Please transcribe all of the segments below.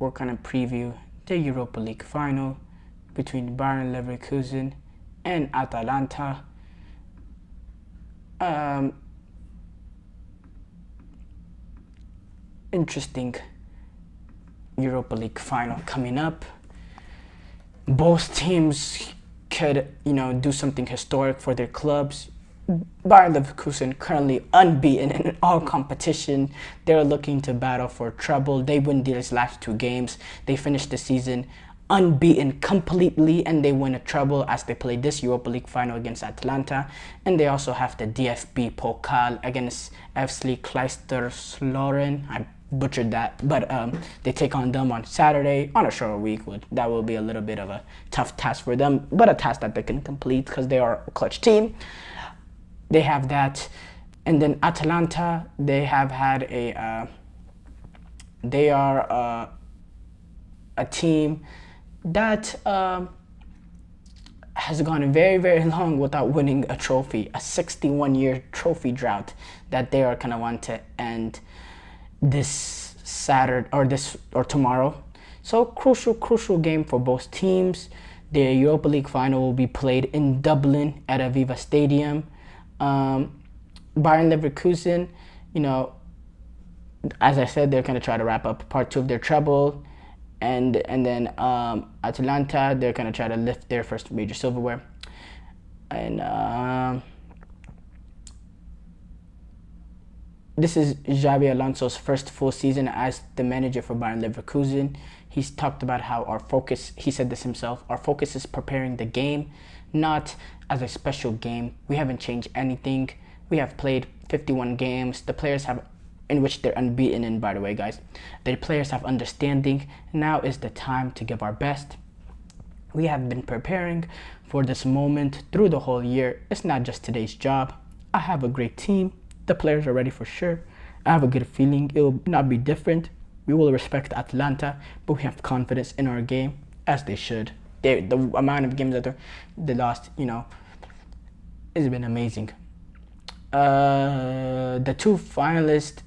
we're going to preview the Europa League Final between Bayern Leverkusen and Atalanta. Interesting Europa League Final coming up. Both teams could, do something historic for their clubs. Bayern Leverkusen currently unbeaten in all competition. They're looking to battle for treble. They win these last 2 games. They finished the season unbeaten completely, and they win a treble as they play this Europa League Final against Atalanta. And they also have the DFB Pokal against FC Kleistersloren. I butchered that, but they take on them on Saturday on a short week. That will be a little bit of a tough task for them, but a task that they can complete because they are a clutch team. They have that. And then Atalanta, they have had they are a team that has gone very, very long without winning a trophy, a 61-year trophy drought that they are kind of want to end this Saturday or tomorrow. So crucial game for both teams. The Europa League Final will be played in Dublin at Aviva Stadium. Bayern Leverkusen, as I said, they're going to try to wrap up part 2 of their treble. And then Atalanta, they're going to try to lift their first major silverware. And this is Xabi Alonso's first full season as the manager for Bayern Leverkusen. He's talked about how he said this himself, our focus is preparing the game, not as a special game. We haven't changed anything. We have played 51 games. The players have, in which they're unbeaten in, by the way, guys. The players have understanding. Now is the time to give our best. We have been preparing for this moment through the whole year. It's not just today's job. I have a great team. The players are ready for sure. I have a good feeling it will not be different. We will respect Atalanta, but we have confidence in our game, as they should. The amount of games that they lost, it's been amazing. The 2 finalists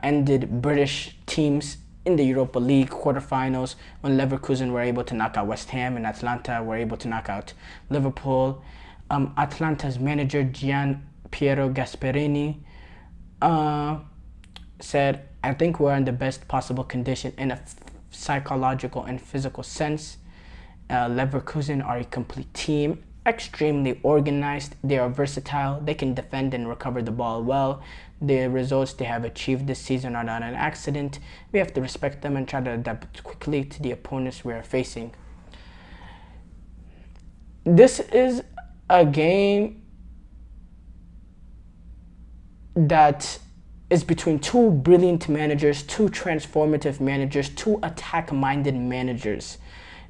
ended British teams in the Europa League quarterfinals when Leverkusen were able to knock out West Ham and Atalanta were able to knock out Liverpool. Atalanta's manager Gian Piero Gasperini said, I think we're in the best possible condition in a psychological and physical sense. Leverkusen are a complete team, extremely organized. They are versatile. They can defend and recover the ball well. The results they have achieved this season are not an accident. We have to respect them and try to adapt quickly to the opponents we are facing. This is a game that is between 2 brilliant managers, 2 transformative managers, 2 attack-minded managers.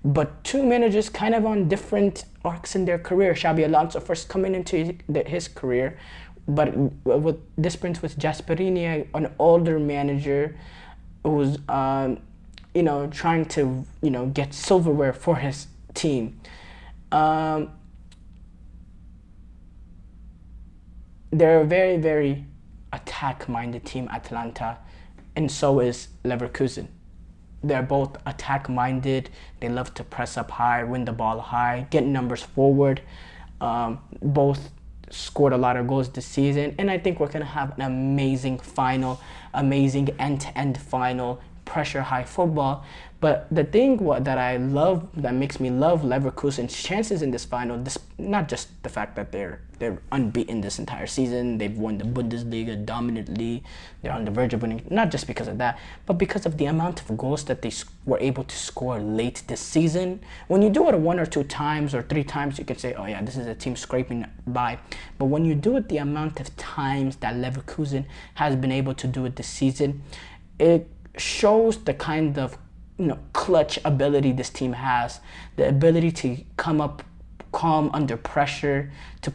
But 2 managers kind of on different arcs in their career. Xabi Alonso first coming into his career, but with difference with Gasperini, an older manager who's trying to get silverware for his team. They're a very, very attack-minded team, Atalanta, and so is Leverkusen. They're both attack-minded. They love to press up high, win the ball high, get numbers forward. Both scored a lot of goals this season, and I think we're going to have an amazing final, amazing end-to-end final, pressure high football. But the thing that I love, that makes me love Leverkusen's chances in this final, not just the fact that they're unbeaten this entire season, they've won the Bundesliga dominantly, they're on the verge of winning, not just because of that, but because of the amount of goals that they were able to score late this season. When you do it 1 or 2 times or 3 times, you could say, oh yeah, this is a team scraping by. But when you do it the amount of times that Leverkusen has been able to do it this season, it shows the kind of clutch ability this team has, the ability to come up calm under pressure, to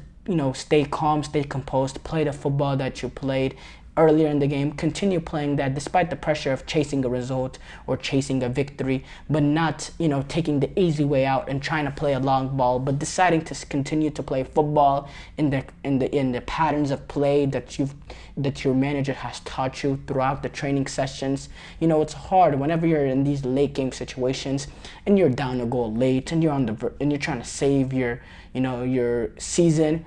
stay calm, stay composed, play the football that you played earlier in the game, continue playing that despite the pressure of chasing a result or chasing a victory, but not, taking the easy way out and trying to play a long ball, but deciding to continue to play football in the patterns of play that your manager has taught you throughout the training sessions. It's hard whenever you're in these late game situations and you're down a goal late and you're trying to save your season.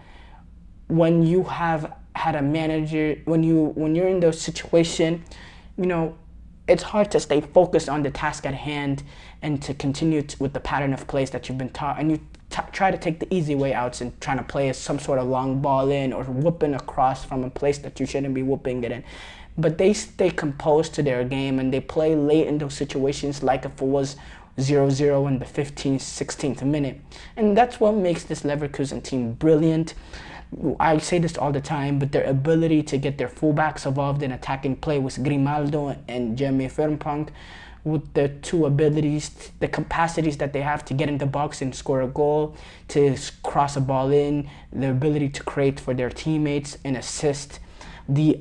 When you have had a manager, when you're in those situation, it's hard to stay focused on the task at hand and to continue with the pattern of plays that you've been taught, and you try to take the easy way outs and trying to play some sort of long ball in or whooping across from a place that you shouldn't be whooping it in. But they stay composed to their game and they play late in those situations like if it was 0-0 in the 15th, 16th minute. And that's what makes this Leverkusen team brilliant. I say this all the time, but their ability to get their fullbacks involved in attacking play with Grimaldo and Jeremy Frimpong, with the two abilities, the capacities that they have to get in the box and score a goal, to cross a ball in, the ability to create for their teammates and assist. The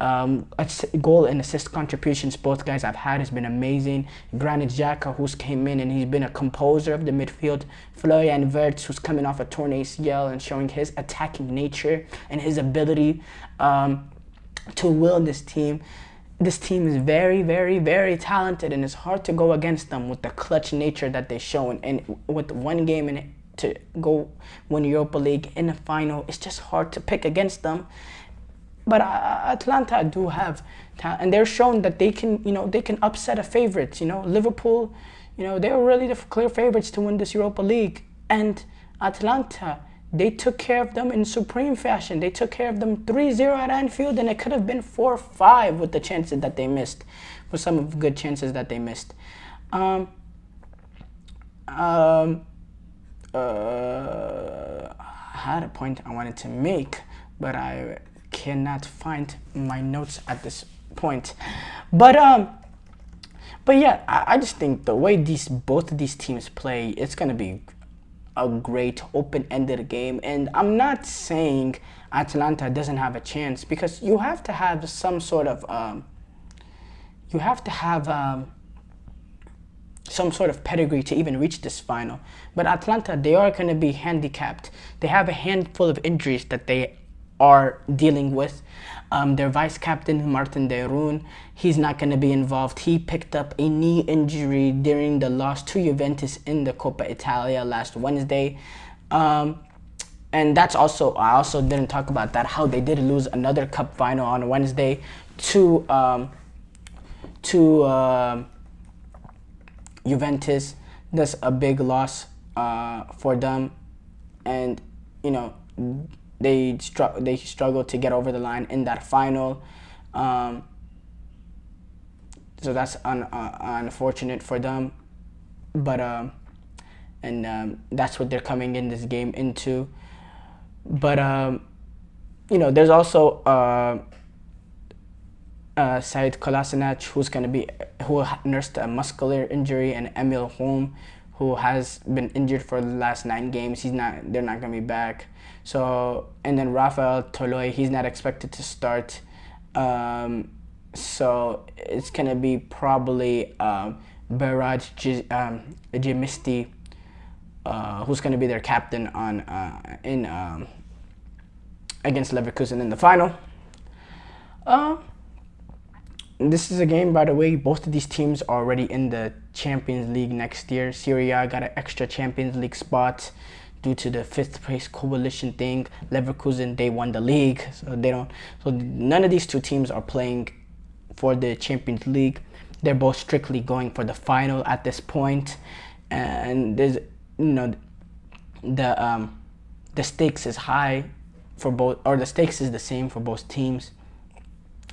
goal and assist contributions both guys have had has been amazing. Granit Xhaka, who's came in and he's been a composer of the midfield. Florian Wirtz, who's coming off a torn ACL and showing his attacking nature and his ability to will this team. This team is very, very, very talented, and it's hard to go against them with the clutch nature that they show. And with one game in it to go win Europa League in the final, it's just hard to pick against them. But Atalanta do have talent, and they're shown that they can upset a favorite. Liverpool, they were really the clear favorites to win this Europa League, and Atalanta, they took care of them in supreme fashion. They took care of them 3-0 at Anfield, and it could have been 4-5 with the chances that they missed, with some of the good chances that they missed. I had a point I wanted to make, but I cannot find my notes at this point. But yeah, I just think the way both of these teams play, it's gonna be a great open-ended game. And I'm not saying Atalanta doesn't have a chance, because you have to have some sort of some sort of pedigree to even reach this final. But Atalanta, they are going to be handicapped. They have a handful of injuries that they are dealing with. Their vice captain, Martin De Roon, he's not going to be involved. He picked up a knee injury during the loss to Juventus in the Coppa Italia last Wednesday. And that's also, I also didn't talk about that, how they did lose another cup final on Wednesday to Juventus. That's a big loss for them, and they struggled to get over the line in that final. So that's unfortunate for them, but that's what they're coming in this game into. But there's also Said Kolasinac, who nursed a muscular injury, and Emil Holm, who has been injured for the last 9 games. They're not going to be back. So, and then Rafael Toloi, he's not expected to start. So it's going to be probably Behrad Djimisti, who's going to be their captain against Leverkusen in the final. This is a game, by the way, both of these teams are already in the Champions League next year. Syria got an extra Champions League spot due to the 5th place coalition thing. Leverkusen, they won the league, so none of these two teams are playing for the Champions League. They're both strictly going for the final at this point. And there's, the stakes is high for both, or the stakes is the same for both teams.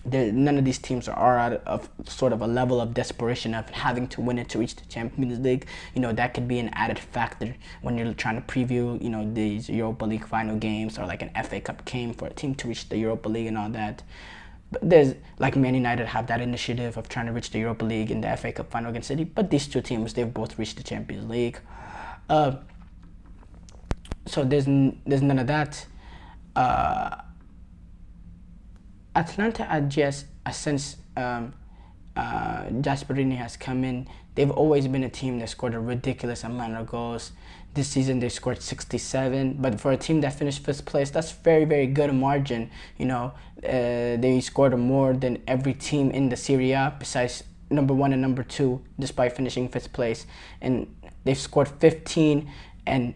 None of these teams are out of sort of a level of desperation of having to win it to reach the Champions League. That could be an added factor when you're trying to preview, these Europa League final games, or like an FA Cup game for a team to reach the Europa League and all that. But there's, like, Man United have that initiative of trying to reach the Europa League in the FA Cup final against City. But these two teams, they've both reached the Champions League. So there's none of that. Atalanta at since Gasperini has come in, they've always been a team that scored a ridiculous amount of goals. This season they scored 67, but for a team that finished 5th place, that's very, very good margin. They scored more than every team in the Serie A besides number 1 and number 2, despite finishing 5th place. And they've scored 15 and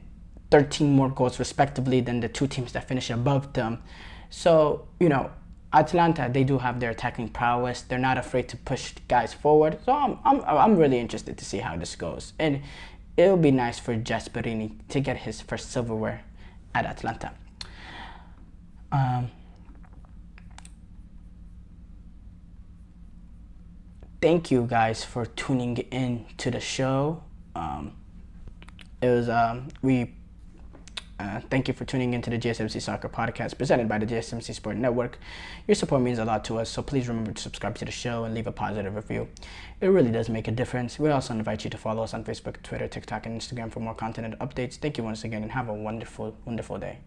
13 more goals respectively than the 2 teams that finish above them. So, Atalanta, they do have their attacking prowess. They're not afraid to push guys forward. So I'm really interested to see how this goes. And it'll be nice for Gasperini to get his first silverware at Atalanta. Thank you guys for tuning in to the show. Thank you for tuning into the GSMC Soccer Podcast presented by the GSMC Sport Network. Your support means a lot to us, so please remember to subscribe to the show and leave a positive review. It really does make a difference. We also invite you to follow us on Facebook, Twitter, TikTok, and Instagram for more content and updates. Thank you once again, and have a wonderful, wonderful day.